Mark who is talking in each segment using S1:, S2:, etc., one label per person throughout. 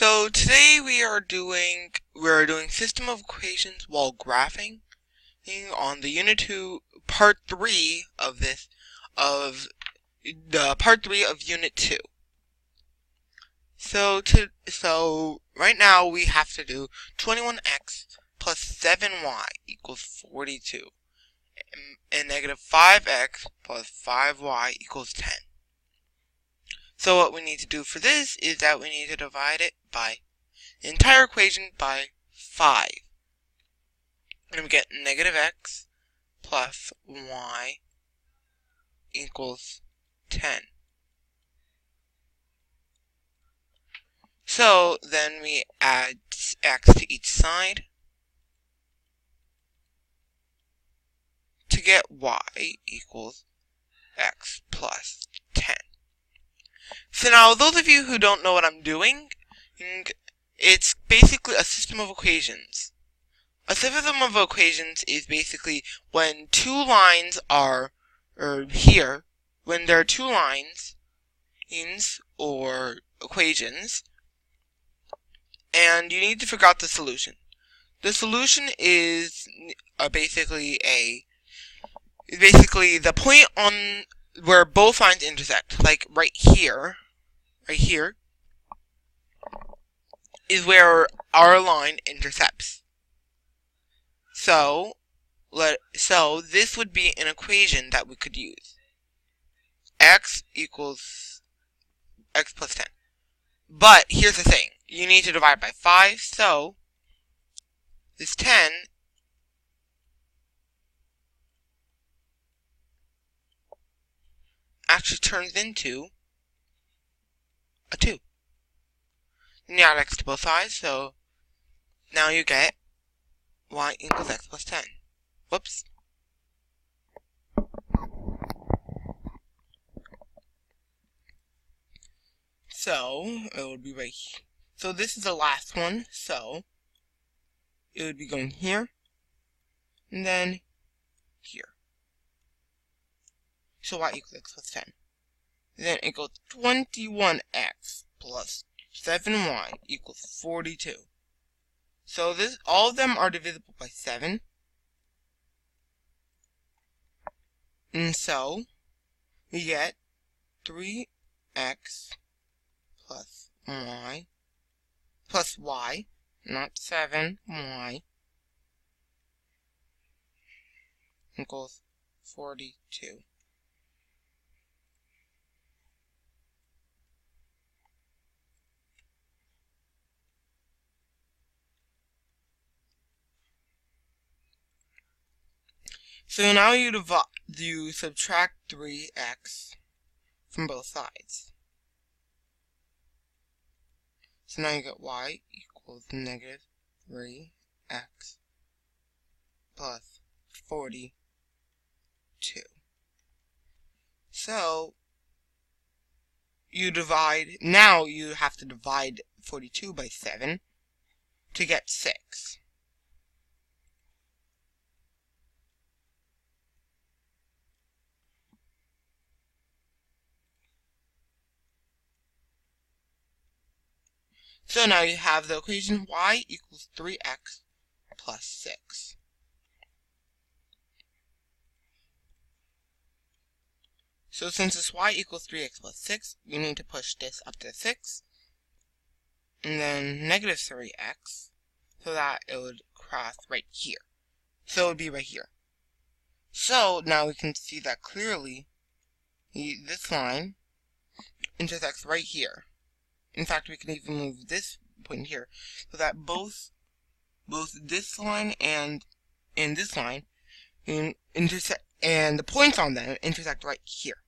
S1: So today we're doing system of equations while graphing on the Unit 2 Part 3 of Part 3 of Unit 2. So right now we have to do 21x plus 7y equals 42 and negative 5x plus 5y equals 10. So what we need to do for this is that we need to divide it by the entire equation by 5. And we get negative x plus y equals 10. So then we add x to each side to get y equals x plus 10. So now, those of you who don't know what I'm doing, it's basically a system of equations. A system of equations is basically when two lines are, here, when there are two lines, or equations, and you need to figure out the solution. The solution is basically the point on where both lines intersect, like right here is where our line intercepts. So this would be an equation that we could use. X equals x plus 10. But here's the thing. You need to divide by 5, so this 10 actually turns into a 2. Then you add x to both sides, so now you get y equals x plus 10. Whoops. So it would be right here. So this is the last one, so it would be going here, and then here. So y equals x plus 10. Then it goes 21x plus 7y equals 42. So all of them are divisible by 7. And so we get 3x plus y, not 7y, equals 42. So now you subtract 3x from both sides. So now you get y equals negative 3x plus 42. So now you have to divide 42 by 7 to get 6. So now you have the equation y equals 3x plus 6. So since it's y equals 3x plus 6, you need to push this up to 6, and then negative 3x, so that it would cross right here. So it would be right here. So now we can see that clearly this line intersects right here. In fact, we can even move this point here, so that both this line and this line intersect, and the points on them intersect right here.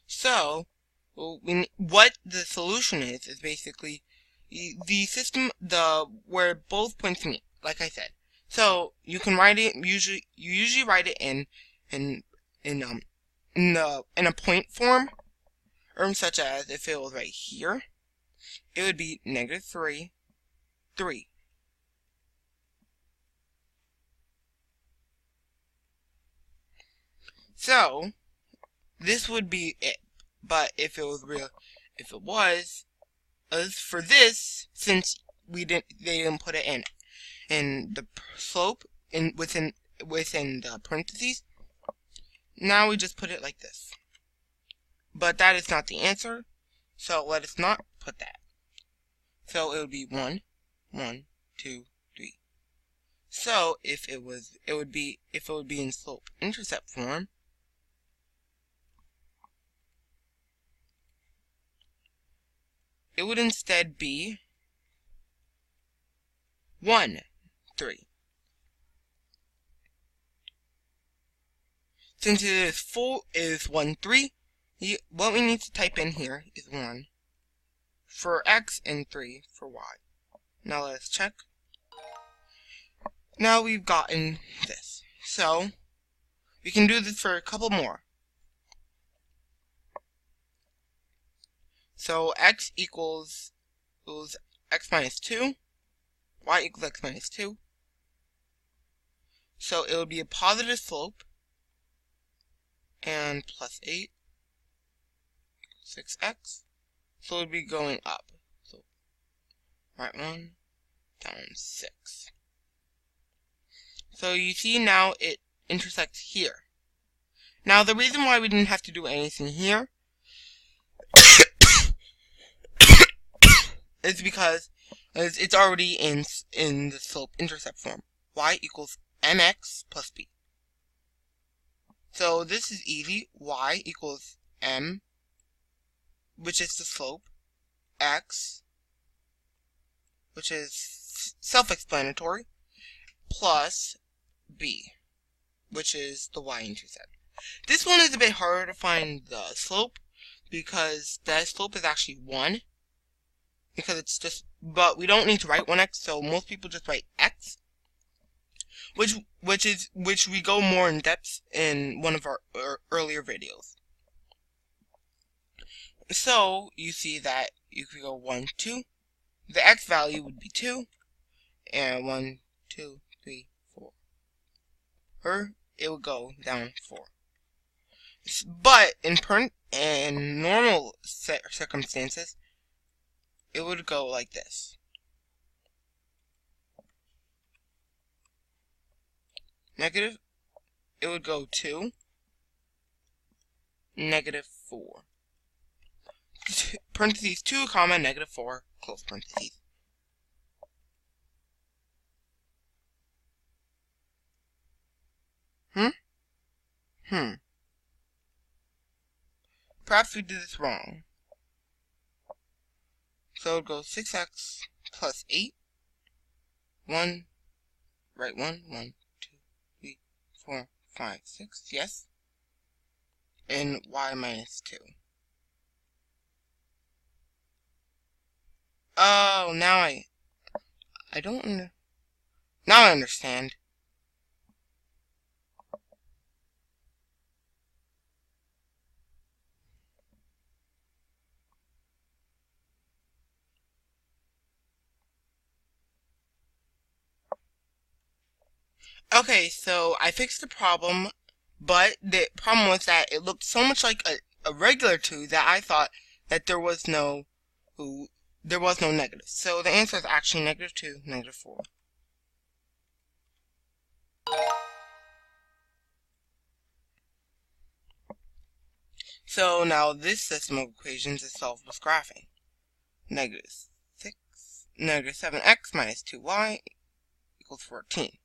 S1: So, what the solution is basically the system where both points meet, like I said. So you can write it you usually write it in a point form, such as if it was right here, it would be negative 3, 3. So this would be it. But if it was as for this, since they didn't put it in the slope within the parentheses, now we just put it like this. But that is not the answer, so let us not put that. So it would be 1, 1, 2, 3. So if it would be in slope intercept form, it would instead be 1, 3. Since it is 1, 3, what we need to type in here is 1 for x and 3 for y. Now let us check. Now we've gotten this. So we can do this for a couple more. So x equals x minus 2, y equals x minus 2. So it would be a positive slope, and plus 8, 6x. So it would be going up. So right 1, down 6. So you see now it intersects here. Now the reason why we didn't have to do anything here is because it's already in the slope intercept form. Y equals mx plus b. So this is easy. Y equals m, which is the slope, x, which is self-explanatory, plus b, which is the y-intercept. This one is a bit harder to find the slope, because the slope is actually 1, because it's just, but we don't need to write 1x, so most people just write x, which we go more in depth in one of our earlier videos. So you see that you could go 1, 2. The x value would be 2, and 1, 2, 3, 4. Or it would go down 4. But in normal circumstances, it would go like this. Negative, it would go 2, negative 4. Parentheses 2, comma, negative 4, close parentheses. Perhaps we did this wrong. So it goes 6x plus 8. 1, right 1, 1, 2, 3, 4, 5, 6, yes. And y minus 2. Oh, now I don't, now I understand. Okay, so I fixed the problem, but the problem was that it looked so much like a regular 2 that I thought that there was no negative. So the answer is actually negative 2, negative 4. So now this system of equations is solved with graphing. Negative 7x minus 2y equals 14.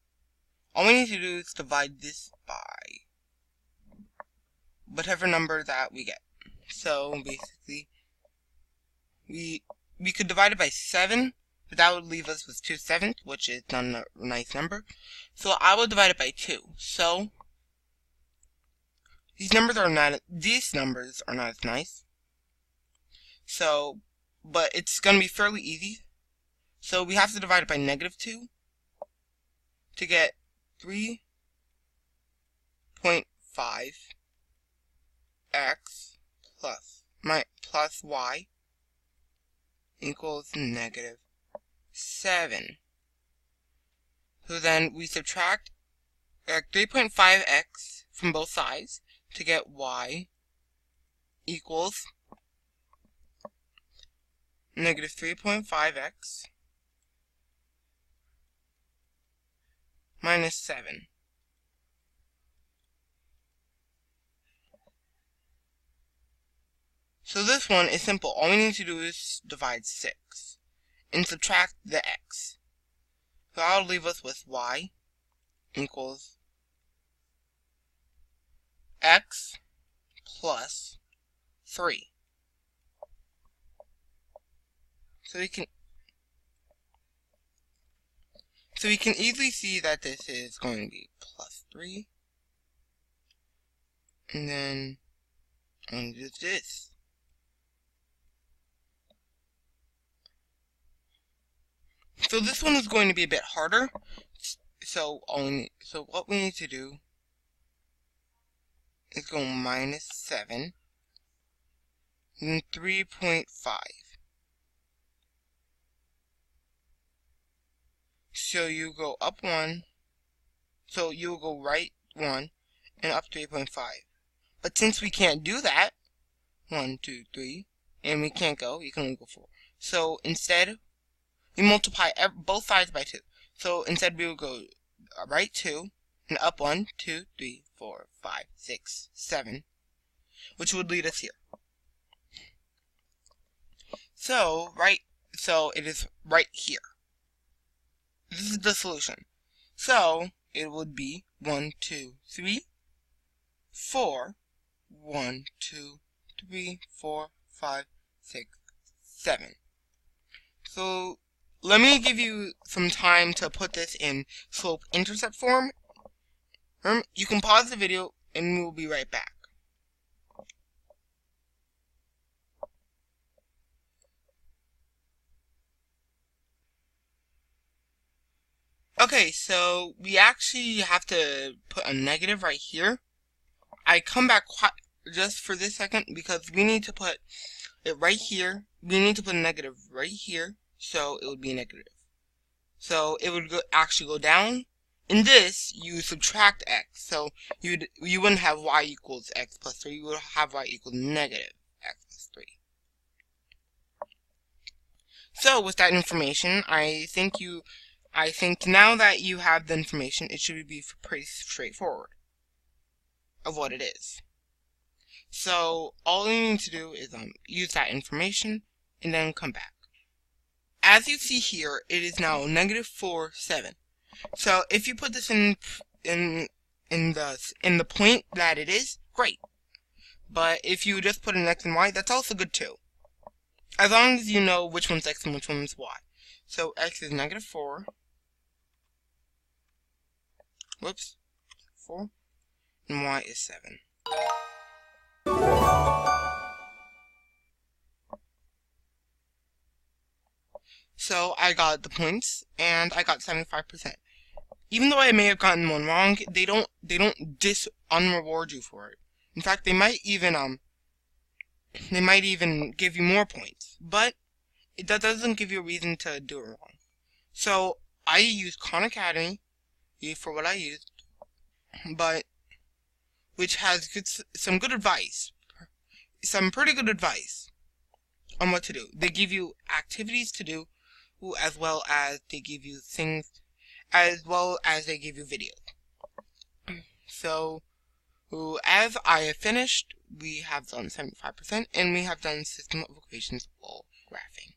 S1: All we need to do is divide this by whatever number that we get. So basically, we could divide it by 7, but that would leave us with 2/7, which is not a nice number. So I will divide it by 2. So these numbers are not as nice. So, but it's going to be fairly easy. So we have to divide it by negative 2 to get 3.5 x plus y equals negative 7. So then we subtract 3.5x from both sides to get y equals negative 3.5x minus 7. So this one is simple. All we need to do is divide 6 and subtract the x. So that'll leave us with y equals x plus 3. So we can easily see that this is going to be plus 3. And then I'm going to do this. So this one is going to be a bit harder. So what we need to do is go minus 7 and 3.5. So you go up 1. So you'll go right 1 and up 3.5. But since we can't do that, 1, 2, 3, and we can't go, you can only go 4. So instead, we multiply both sides by 2. So instead we will go right 2 and up 1, 2, 3, 4, 5, 6, 7, which would lead us here. So it is right here. This is the solution. So it would be 1, 2, 3, 4, 1, 2, 3, 4, 5, 6, 7. So let me give you some time to put this in slope-intercept form. You can pause the video and we'll be right back. Okay, so we actually have to put a negative right here. I come back just for this second because we need to put it right here. We need to put a negative right here, so it would be negative. So it would actually go down. In this, you subtract x, so you wouldn't have y equals x plus 3. You would have y equals negative x plus 3. So with that information, I think now that you have the information, it should be pretty straightforward of what it is. So all you need to do is use that information and then come back. As you see here, it is now negative 4, 7. So if you put this in the point that it is, great. But if you just put an x and y, that's also good too. As long as you know which one's x and which one's y. So x is negative 4. Whoops. 4. And y is 7. So I got the points, and I got 75%. Even though I may have gotten one wrong, they don't unreward you for it. In fact, they might even give you more points. But that doesn't give you a reason to do it wrong. So I used Khan Academy for what I used, but which has some good advice, some pretty good advice on what to do. They give you activities to do, as well as they give you things, as well as they give you videos. So, as I have finished, we have done 75%, and we have done system of equations full graphing.